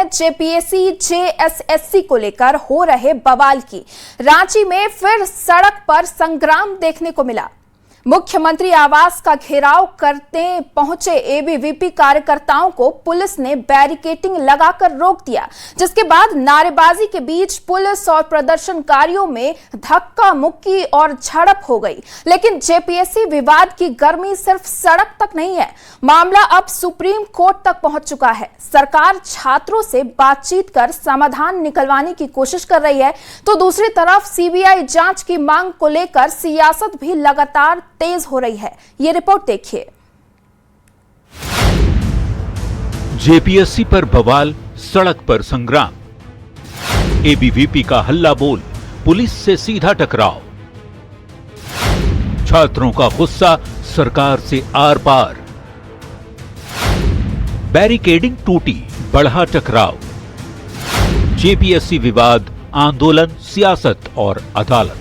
है JPSC JSSC को लेकर हो रहे बवाल की। रांची में फिर सड़क पर संग्राम देखने को मिला। मुख्यमंत्री आवास का घेराव करते पहुंचे एबीवीपी कार्यकर्ताओं को पुलिस ने बैरिकेडिंग लगाकर रोक दिया, जिसके बाद नारेबाजी के बीच पुलिस और प्रदर्शनकारियों में धक्का मुक्की और झड़प हो गई। लेकिन जेपीएससी विवाद की गर्मी सिर्फ सड़क तक नहीं है, मामला अब सुप्रीम कोर्ट तक पहुंच चुका है। सरकार छात्रों से बातचीत कर समाधान निकलवाने की कोशिश कर रही है, तो दूसरी तरफ सीबीआई जांच की मांग को लेकर सियासत भी लगातार तेज हो रही है। ये रिपोर्ट देखिए। जेपीएससी पर बवाल, सड़क पर संग्राम, एबीवीपी का हल्ला बोल, पुलिस से सीधा टकराव, छात्रों का गुस्सा सरकार से आर पार, बैरिकेडिंग टूटी, बढ़ा टकराव, जेपीएससी विवाद, आंदोलन, सियासत और अदालत।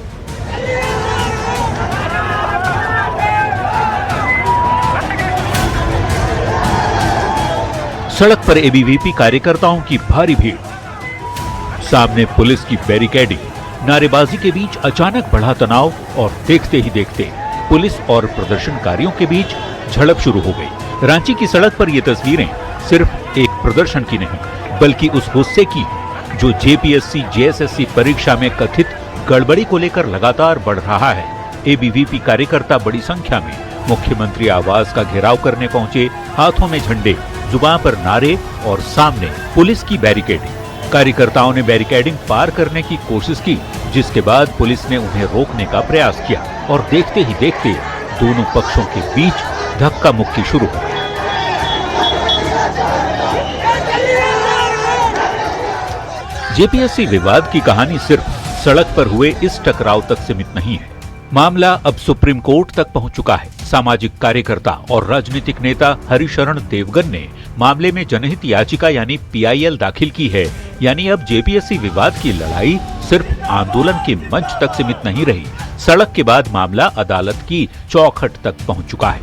सड़क पर एबीवीपी कार्यकर्ताओं की भारी भीड़, सामने पुलिस की बैरिकेडिंग, नारेबाजी के बीच अचानक बढ़ा तनाव और देखते ही देखते पुलिस और प्रदर्शनकारियों के बीच झड़प शुरू हो गई। रांची की सड़क पर ये तस्वीरें सिर्फ एक प्रदर्शन की नहीं, बल्कि उस गुस्से की जो जेपीएससी जेएसएससी परीक्षा में कथित गड़बड़ी को लेकर लगातार बढ़ रहा है। एबीवीपी कार्यकर्ता बड़ी संख्या में मुख्यमंत्री आवास का घेराव करने पहुंचे, हाथों में झंडे, जुबान पर नारे और सामने पुलिस की बैरिकेडिंग। कार्यकर्ताओं ने बैरिकेडिंग पार करने की कोशिश की, जिसके बाद पुलिस ने उन्हें रोकने का प्रयास किया और देखते ही देखते दोनों पक्षों के बीच धक्का मुक्की शुरू हो गई। जेपीएससी विवाद की कहानी सिर्फ सड़क पर हुए इस टकराव तक सीमित नहीं है। मामला अब सुप्रीम कोर्ट तक पहुंच चुका है। सामाजिक कार्यकर्ता और राजनीतिक नेता हरिशरण देवगन ने मामले में जनहित याचिका यानी पीआईएल दाखिल की है। यानी अब जेपीएससी विवाद की लड़ाई सिर्फ आंदोलन के मंच तक सीमित नहीं रही, सड़क के बाद मामला अदालत की चौखट तक पहुंच चुका है।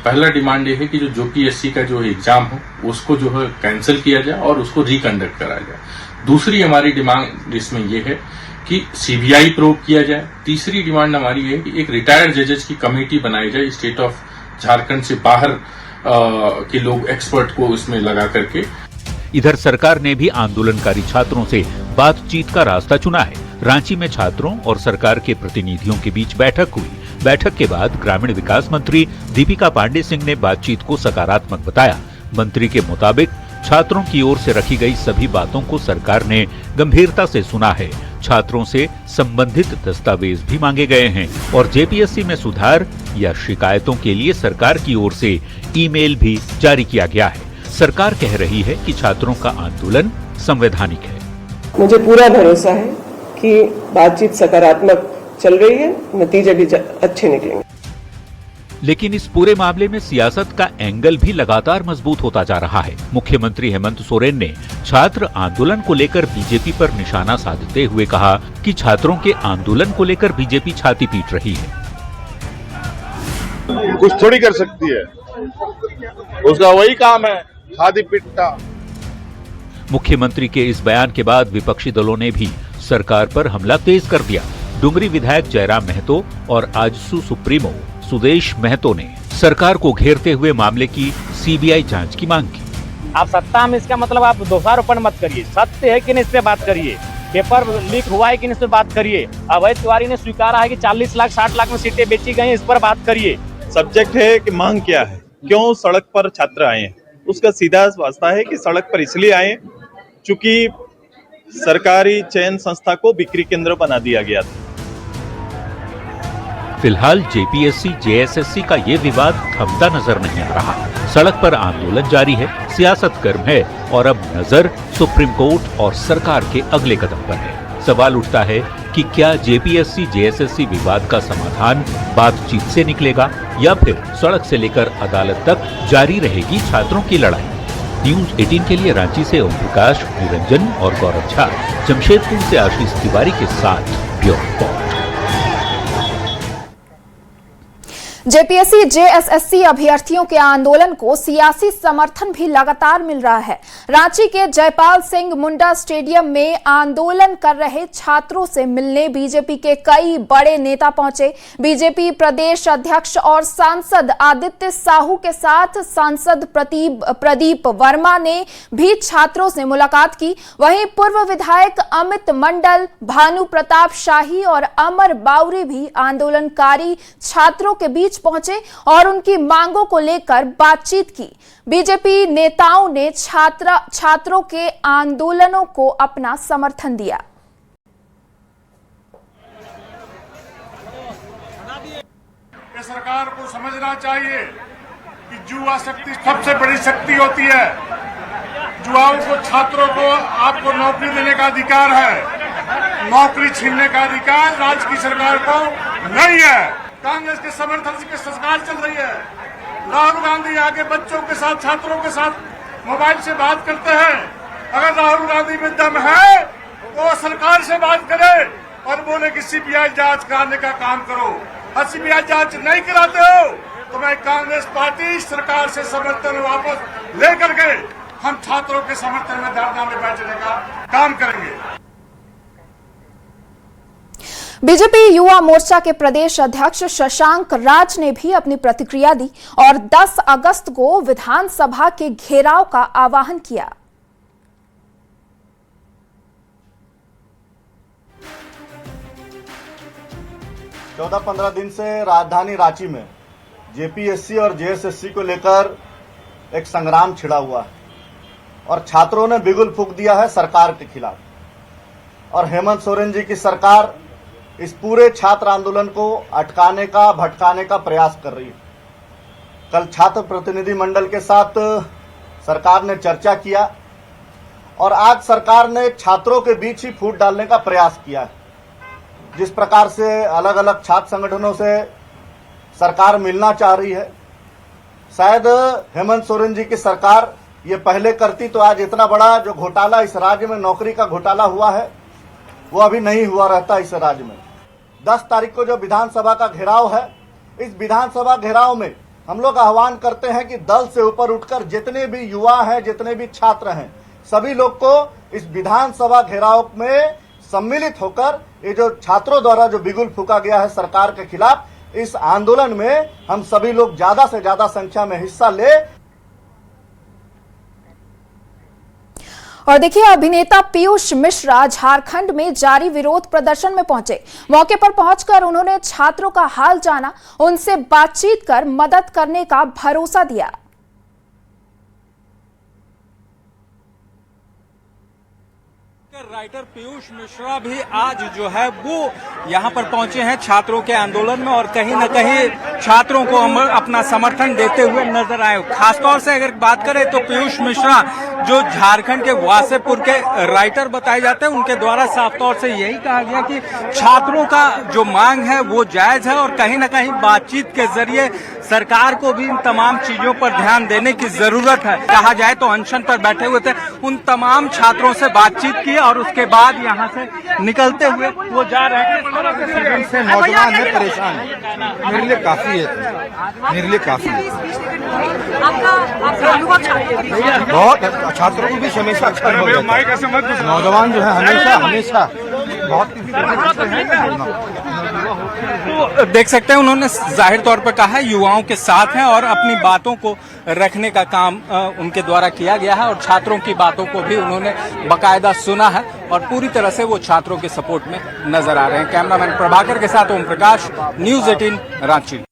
पहला डिमांड ये है कि जो जेपीएससी का जो एग्जाम हो उसको जो है कैंसिल किया जाए और उसको रिकंडक्ट कराया जाए। दूसरी हमारी डिमांड इसमें ये है कि सीबीआई प्रोब किया जाए। तीसरी डिमांड हमारी है कि एक रिटायर्ड जजेस की कमेटी बनाई जाए, स्टेट ऑफ झारखंड से बाहर के लोग, एक्सपर्ट को इसमें लगा करके। इधर सरकार ने भी आंदोलनकारी छात्रों से बातचीत का रास्ता चुना है। रांची में छात्रों और सरकार के प्रतिनिधियों के बीच बैठक हुई। बैठक के बाद ग्रामीण विकास मंत्री दीपिका पांडे सिंह ने बातचीत को सकारात्मक बताया। मंत्री के मुताबिक छात्रों की ओर से रखी गई सभी बातों को सरकार ने गंभीरता से सुना है। छात्रों से संबंधित दस्तावेज भी मांगे गए हैं और जेपीएससी में सुधार या शिकायतों के लिए सरकार की ओर से ईमेल भी जारी किया गया है। सरकार कह रही है कि छात्रों का आंदोलन संवैधानिक है। मुझे पूरा भरोसा है कि बातचीत सकारात्मक चल रही है, नतीजे भी अच्छे निकलेंगे। लेकिन इस पूरे मामले में सियासत का एंगल भी लगातार मजबूत होता जा रहा है। मुख्यमंत्री हेमंत सोरेन ने छात्र आंदोलन को लेकर बीजेपी पर निशाना साधते हुए कहा कि छात्रों के आंदोलन को लेकर बीजेपी छाती पीट रही है। कुछ थोड़ी कर सकती है, उसका वही काम है, छाती पीटना। मुख्यमंत्री के इस बयान के बाद विपक्षी दलों ने भी सरकार पर हमला तेज कर दिया। डुंगरी विधायक जयराम महतो और आजसू सुप्रीमो सुदेश महतो ने सरकार को घेरते हुए मामले की सीबीआई जांच की मांग की। आप सत्ता में, इसका मतलब आप दोषारोपण मत करिए, सत्य है कि नहीं इस पे बात करिए, पेपर लीक हुआ है कि नहीं इस पे बात करिए। अवैध तिवारी ने स्वीकारा है कि 40 लाख 60 लाख में सीटें बेची गई, इस पर बात करिए। सब्जेक्ट है कि मांग क्या है, क्यों सड़क पर छात्र आए हैं, उसका सीधा वास्ता है कि सड़क पर इसलिए आए चूंकि सरकारी चयन संस्था को बिक्री केंद्र बना दिया गया था। फिलहाल जेपीएससी जेएसएससी का ये विवाद थमता नजर नहीं आ रहा। सड़क पर आंदोलन जारी है, सियासत गर्म है और अब नजर सुप्रीम कोर्ट और सरकार के अगले कदम पर है। सवाल उठता है कि क्या जेपीएससी जेएसएससी विवाद का समाधान बातचीत से निकलेगा या फिर सड़क से लेकर अदालत तक जारी रहेगी छात्रों की लड़ाई। न्यूज 18 के लिए रांची से ओम प्रकाश, निरंजन और गौरव झा, जमशेदपुर से आशीष तिवारी के साथ ब्यूरो रिपोर्ट। जेपीएससी जेएसएससी अभ्यर्थियों के आंदोलन को सियासी समर्थन भी लगातार मिल रहा है। रांची के जयपाल सिंह मुंडा स्टेडियम में आंदोलन कर रहे छात्रों से मिलने बीजेपी के कई बड़े नेता पहुंचे। बीजेपी प्रदेश अध्यक्ष और सांसद आदित्य साहू के साथ सांसद प्रदीप वर्मा ने भी छात्रों से मुलाकात की। वहीं पूर्व विधायक अमित मंडल, भानु प्रताप शाही और अमर बावरी भी आंदोलनकारी छात्रों के बीच पहुंचे और उनकी मांगों को लेकर बातचीत की। बीजेपी नेताओं ने छात्रों के आंदोलनों को अपना समर्थन दिया। सरकार को समझना चाहिए कि युवा शक्ति सबसे बड़ी शक्ति होती है। युवाओं को, छात्रों को आपको नौकरी देने का अधिकार है। नौकरी छीनने का अधिकार राज्य की सरकार को नहीं है। कांग्रेस के समर्थन से सरकार चल रही है। राहुल गांधी आगे बच्चों के साथ, छात्रों के साथ मोबाइल से बात करते हैं। अगर राहुल गांधी में दम है तो सरकार से बात करे और बोले कि सीबीआई जांच कराने का काम करो। और सीबीआई जांच नहीं कराते हो तो मैं कांग्रेस पार्टी सरकार से समर्थन वापस लेकर के हम छात्रों के समर्थन में धरना में बैठने का काम करेंगे। बीजेपी युवा मोर्चा के प्रदेश अध्यक्ष शशांक राज ने भी अपनी प्रतिक्रिया दी और 10 अगस्त को विधानसभा के घेराव का आह्वान किया। चौदह 15 दिन से राजधानी रांची में जेपीएससी और जेएसएससी को लेकर एक संग्राम छिड़ा हुआ है और छात्रों ने बिगुल फूंक दिया है सरकार के खिलाफ। और हेमंत सोरेन जी की सरकार इस पूरे छात्र आंदोलन को अटकाने का, भटकाने का प्रयास कर रही है। कल छात्र प्रतिनिधि मंडल के साथ सरकार ने चर्चा किया और आज सरकार ने छात्रों के बीच ही फूट डालने का प्रयास किया है। जिस प्रकार से अलग अलग छात्र संगठनों से सरकार मिलना चाह रही है, शायद हेमंत सोरेन जी की सरकार ये पहले करती तो आज इतना बड़ा जो घोटाला इस राज्य में नौकरी का घोटाला हुआ है वो अभी नहीं हुआ रहता इस राज्य में। 10 तारीख को जो विधानसभा का घेराव है, इस विधानसभा घेराव में हम लोग आह्वान करते हैं कि दल से ऊपर उठकर जितने भी युवा हैं, जितने भी छात्र हैं, सभी लोग को इस विधानसभा घेराव में सम्मिलित होकर ये जो छात्रों द्वारा जो बिगुल फूंका गया है सरकार के खिलाफ, इस आंदोलन में हम सभी लोग ज्यादा से ज्यादा संख्या में हिस्सा ले। और देखिए, अभिनेता पीयूष मिश्रा झारखंड में जारी विरोध प्रदर्शन में पहुंचे। मौके पर पहुंचकर उन्होंने छात्रों का हाल जाना, उनसे बातचीत कर मदद करने का भरोसा दिया। राइटर पीयूष मिश्रा भी आज जो है वो यहाँ पर पहुंचे हैं छात्रों के आंदोलन में और कहीं न कहीं छात्रों को अपना समर्थन देते हुए नजर आए। खासतौर से अगर बात करें तो पीयूष मिश्रा जो झारखंड के वासेपुर के राइटर बताए जाते हैं, उनके द्वारा साफ तौर से यही कहा गया कि छात्रों का जो मांग है वो जायज है और कहीं न कहीं बातचीत के जरिए सरकार को भी इन तमाम चीजों पर ध्यान देने की जरूरत है। कहा जाए तो अनशन पर बैठे हुए थे, उन तमाम छात्रों से बातचीत की और उसके बाद यहाँ से निकलते हुए वो जा रहे हैं। से नौजवान है, परेशान है। मेरे लिए काफी है, मेरे लिए काफी है। बहुत छात्रों को भी हमेशा अच्छा नौजवान जो है हमेशा बहुत तो देख सकते हैं उन्होंने जाहिर तौर पर कहा है युवाओं के साथ हैं और अपनी बातों को रखने का काम उनके द्वारा किया गया है और छात्रों की बातों को भी उन्होंने बाकायदा सुना है और पूरी तरह से वो छात्रों के सपोर्ट में नजर आ रहे हैं। कैमरामैन प्रभाकर के साथ ओम प्रकाश, न्यूज़ 18 रांची।